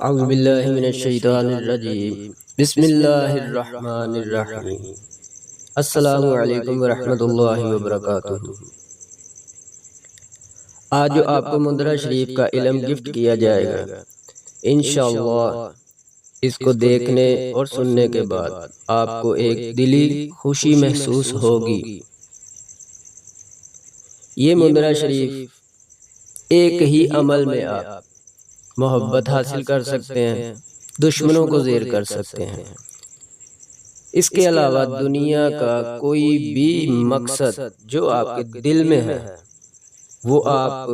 اعوذ باللہ من الشیطان الرجیم بسم اللہ الرحمن الرحیم السلام علیکم ورحمۃ اللہ وبرکاتہ۔ آج جو آپ کو مندرہ شریف کا علم گفٹ کیا جائے گا، انشاءاللہ اس کو دیکھنے اور سننے کے بعد آپ کو ایک دلی خوشی محسوس ہوگی۔ یہ مندرہ شریف ایک ہی عمل میں آپ محبت حاصل کر سکتے ہیں، دشمنوں کو زیر کر سکتے ہیں۔ اس کے علاوہ دنیا کا کوئی بھی مقصد جو آپ کے دل میں ہے وہ آپ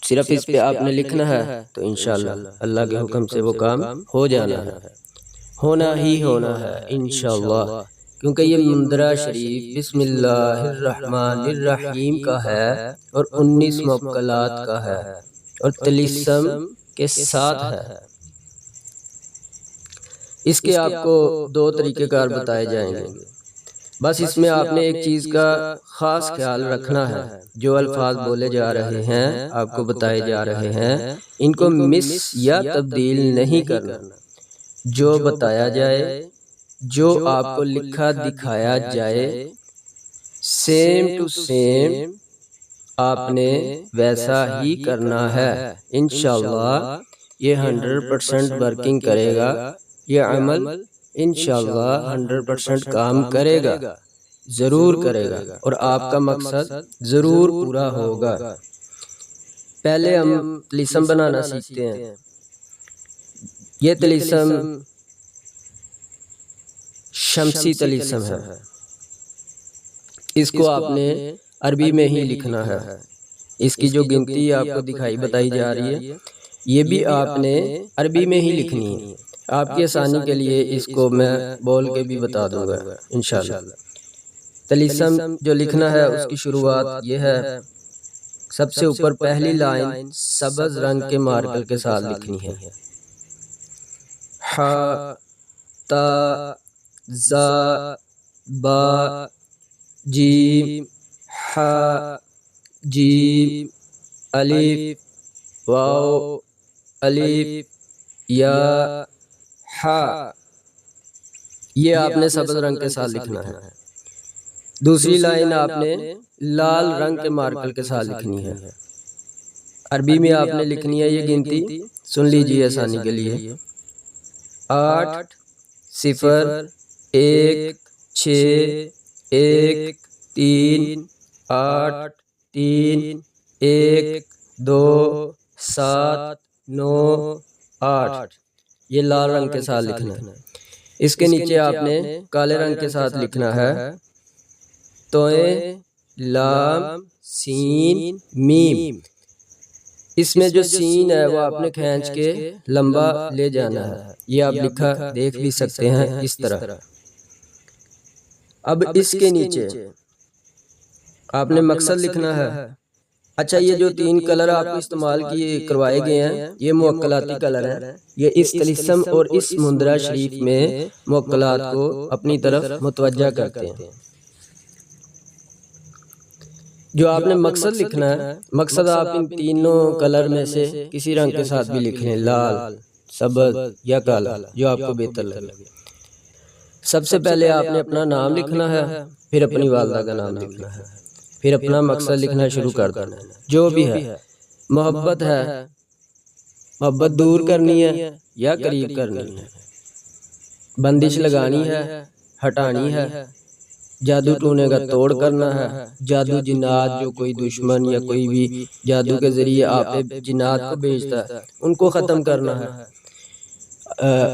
صرف اس پہ آپ نے لکھنا ہے تو انشاءاللہ اللہ کے حکم سے وہ کام ہو جانا ہے، ہونا ہی ہونا ہے انشاءاللہ، کیونکہ یہ مندرہ شریف بسم اللہ الرحمن الرحیم کا ہے اور 19 موکلات کا ہے اور طلسم کے ساتھ ہے۔ اس کے آپ کو 2 طریقہ کار بتائے جائیں گے، بس اس میں آپ نے ایک چیز کا خاص خیال رکھنا ہے، جو الفاظ بولے جا رہے ہیں، آپ کو بتائے جا رہے ہیں، ان کو مس یا تبدیل نہیں کرنا۔ جو بتایا جائے، جو آپ کو لکھا دکھایا جائے، سیم ٹو سیم آپ نے ویسا ہی کرنا ہے۔ انشاءاللہ یہ 100% ورکنگ کرے گا، یہ عمل انشاءاللہ 100% کام کرے گا، ضرور کرے گا اور آپ کا مقصد ضرور پورا ہوگا۔ پہلے ہم طلسم بنانا سیکھتے ہیں۔ یہ طلسم شمسی طلسم ہے، اس کو آپ نے عربی میں ہی لکھنا ہے۔ اس کی جو گنتی آپ کو بتائی جا رہی ہے، یہ بھی آپ نے عربی میں ہی لکھنی ہے۔ آپ کی آسانی کے لیے اس کو میں بول کے بھی بتا دوں گا انشاءاللہ۔ طلسم جو لکھنا ہے اس کی شروعات یہ ہے، سب سے اوپر پہلی لائن سبز رنگ کے مارکر کے ساتھ لکھنی ہے، ح تا زا با جیم ح جیم الف واو الف یا ح، یہ آپ نے سبز رنگ کے ساتھ لکھنا ہے۔ دوسری لائن آپ نے لال رنگ کے مارکر کے ساتھ لکھنی ہے۔ عربی میں آپ نے لکھنی ہے، یہ گنتی سن لیجیے آسانی کے لیے، 8 0 1 6 1 3 8 3 1 2 7 9 8، یہ لال رنگ کے ساتھ لکھنا ہے۔ اس کے نیچے آپ نے کالے رنگ کے ساتھ لکھنا ہے، توئیں لام سین میم۔ اس میں جو سین ہے وہ آپ نے کھینچ کے لمبا لے جانا ہے، یہ آپ لکھا دیکھ بھی سکتے ہیں اس طرح۔ اب اس کے نیچے آپ نے مقصد لکھنا ہے۔ اچھا، یہ جو 3 کلر آپ کو استعمال کروائے گئے ہیں، یہ موکلاتی کلر ہیں، یہ اس طلسم اور اس مندرہ شریف میں موکلات کو اپنی طرف متوجہ کرتے ہیں۔ جو آپ نے مقصد لکھنا ہے، مقصد آپ ان تینوں کلر میں سے کسی رنگ کے ساتھ بھی لکھ لیں، لال، سبز یا کالا، جو آپ کو بہتر لگے۔ سب سے پہلے آپ نے اپنا نام لکھنا ہے، پھر اپنی والدہ کا نام لکھنا ہے، پھر اپنا مقصد لکھنا شروع کر دینا ہے۔ جو بھی ہے، محبت ہے، محبت دور کرنی ہے یا قریب کرنی ہے، بندش لگانی ہے، ہٹانی ہے، جادو ٹونے کا توڑ کرنا ہے، جادو جنات جو کوئی دشمن یا کوئی بھی جادو کے ذریعے آپ جنات کو بھیجتا ہے ان کو ختم کرنا ہے۔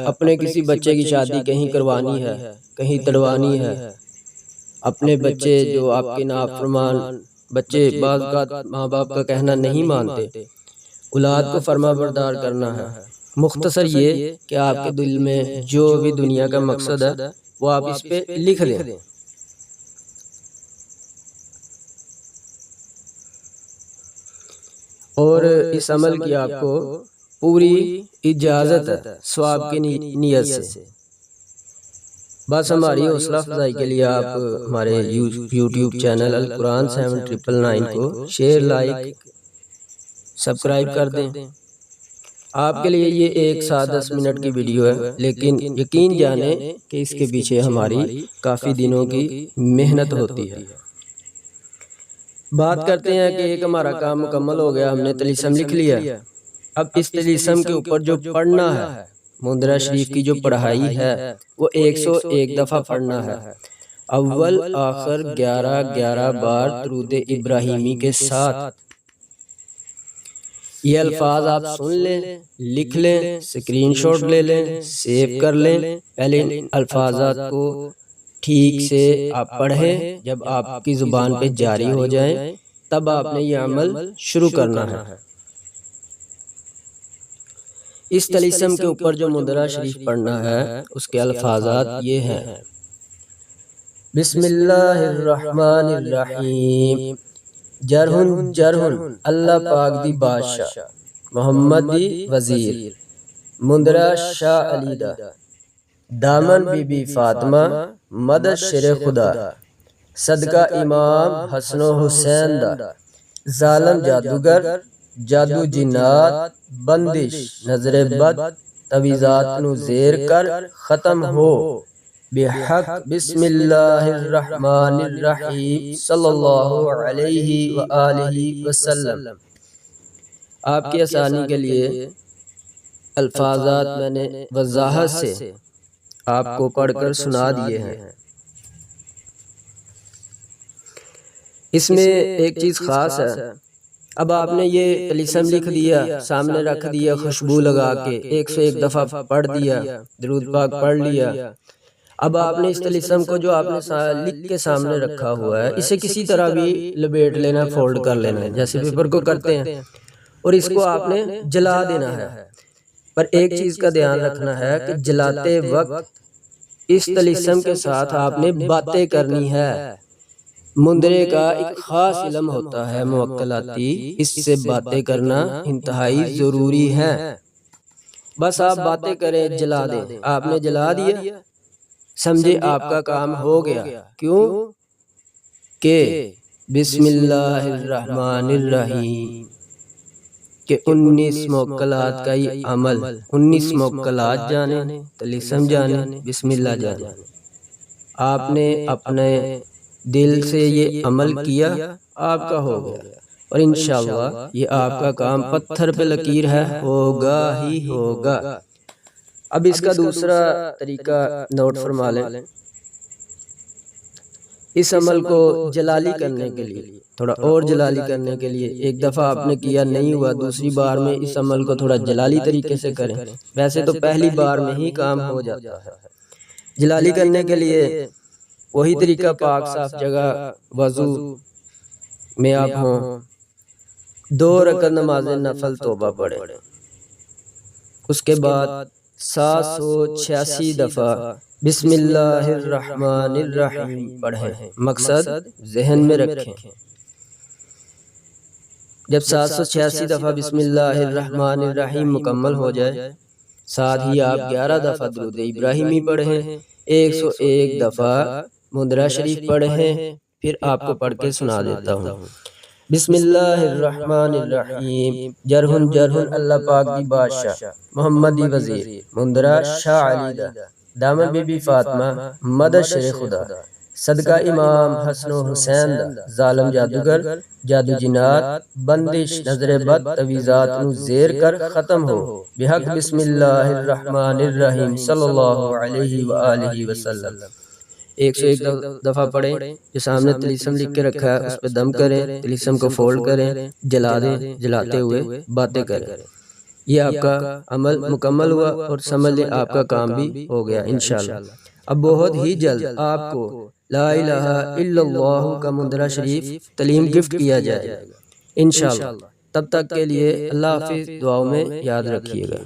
اپنے کسی بچے کی شادی کہیں کروانی ہے، کہیں تڑوانی ہے، اپنے بچے جو آپ کے نافرمان بچے بعض اوقات ماں باپ کا کہنا نہیں مانتے، اولاد کو فرما بردار کرنا ہے۔ مختصر یہ کہ آپ کے دل میں جو بھی دنیا کا مقصد ہے وہ آپ اس پہ لکھ دیں۔ اور اس عمل کی آپ کو پوری اجازت ہے ثواب کی نیت سے۔ بس ہماری حوصلہ افزائی کے لیے آپ ہمارے یوٹیوب چینل القرآن 7999 کو شیئر، لائک، سبسکرائب کر دیں۔ آپ کے لیے یہ ایک 7-10 منٹ کی ویڈیو ہے، لیکن یقین جانیں کہ اس کے پیچھے ہماری کافی دنوں کی محنت ہوتی ہے۔ بات کرتے ہیں کہ ایک ہمارا کام مکمل ہو گیا، ہم نے طلیسم لکھ لیا۔ اب اس طلیسم کے اوپر جو پڑھنا ہے، مندرہ شریف کی جو پڑھائی ہے وہ 101 دفعہ پڑھنا ہے، اول آخر 11 بار درود ابراہیمی کے ساتھ۔ یہ الفاظ آپ سن لیں، لکھ لیں، اسکرین شاٹ لے لیں، سیو کر لیں۔ پہلے ان الفاظات کو ٹھیک سے آپ پڑھیں، جب آپ کی زبان پہ جاری ہو جائیں تب آپ نے یہ عمل شروع کرنا ہے۔ اس طلیسم کے اوپر جو مندرہ شریف پڑھنا ہے اس کے الفاظات یہ ہیں: بسم اللہ الرحمن الرحیم، جرہن جرہن اللہ پاک دی بادشاہ، محمد دی وزیر، مندرہ شاہ علی دا، دامن بی بی فاطمہ، مدد شر خدا، صدقہ امام حسن و حسین دا، ظالم جادوگر، جادو جنات، بندش، نظر بد، تویزات نو زیر کر ختم ہو، بحق بسم اللہ الرحمن الرحیم صلی اللہ علیہ وآلہ وسلم۔ آپ کی آسانی کے لیے الفاظات میں نے وضاحت سے آپ کو پڑھ کر سنا دیے ہیں۔ اس میں ایک چیز خاص ہے، اب آپ نے یہ طلیسم لکھ دیا، سامنے رکھ دیا، خوشبو لگا کے 101 دفعہ پڑھ دیا، درود پاک پڑھ لیا۔ اب آپ نے اس طلیسم کو جو آپ نے لکھ کے سامنے رکھا ہوا ہے اسے کسی طرح بھی لپیٹ لینا، فولڈ کر لینا ہے جیسے پیپر کو کرتے ہیں، اور اس کو آپ نے جلا دینا ہے۔ پر ایک چیز کا دھیان رکھنا ہے کہ جلاتے وقت اس طلیسم کے ساتھ آپ نے باتیں کرنی ہے۔ مندرے کا ایک خاص علم ہوتا ہے موکلاتی، اس سے باتیں کرنا انتہائی ضروری ہے۔ بس آپ باتیں کریں، جلا دیں۔ آپ نے جلا دیا، سمجھے آپ کا کام ہو گیا۔ کیوں کہ بسم اللہ الرحمن الرحیم کہ 19 موکلات کا یہ عمل، 19 موکلات جانے، طلیسم جانے، بسم اللہ جانے۔ آپ نے اپنے دل سے یہ عمل کیا، آپ کا ہو گیا، اور انشاءاللہ یہ آپ کا کام پتھر پہ لکیر ہے، ہوگا ہی ہوگا۔ اب اس کا دوسرا طریقہ نوٹ فرما لیں۔ اس عمل کو جلالی کرنے کے لیے، تھوڑا اور جلالی کرنے کے لیے، ایک دفعہ آپ نے کیا نہیں ہوا، دوسری بار میں اس عمل کو تھوڑا جلالی طریقے سے کریں۔ ویسے تو پہلی بار میں ہی کام ہو جاتا ہے۔ جلالی کرنے کے لیے وہی طریقہ، پاک صاف جگہ، وضو میں آپ ہوں، 2 رکعت نماز نفل توبہ پڑھیں، اس کے بعد 786 دفعہ بسم اللہ الرحمن الرحیم پڑھیں۔ مقصد ذہن میں رکھیں۔ جب 786 دفعہ بسم اللہ الرحمن الرحیم مکمل ہو جائے، ساتھ ہی آپ 11 دفعہ درود ابراہیمی پڑھیں، 101 دفعہ مندرہ شریف پڑھیں۔ پھر آپ کو پڑھ کے سنا دیتا ہوں۔ بسم اللہ الرحمن الرحیم، جرہن جرہن اللہ پاک دی بادشاہ، محمد دی وزیر، مندرہ شاہ علی دا، دامن بی بی فاطمہ، مدد شر خدا، صدقہ امام حسن و حسین دا، ظالم جادوگر، جادو جنات، بندش، نظر بد، تویزات نو زیر کر ختم ہو، بحق بسم اللہ الرحمن الرحیم صلی اللہ علیہ وآلہ وسلم۔ 101 دفعہ پڑھیں، جو سامنے طلیسم لکھ کے رکھا ہے اس پہ دم کریں، طلیسم کو فولڈ کریں، جلا دیں، جلاتے ہوئے باتیں کریں۔ یہ آپ کا عمل مکمل ہوا، اور سمجھ لیں آپ کا کام بھی ہو گیا انشاءاللہ۔ اب بہت ہی جلد آپ کو لا الہ الا اللہ کا مندرہ شریف تعلیم گفٹ کیا جائے گا انشاءاللہ۔ تب تک کے لیے اللہ حافظ، دعاؤں میں یاد رکھیے گا۔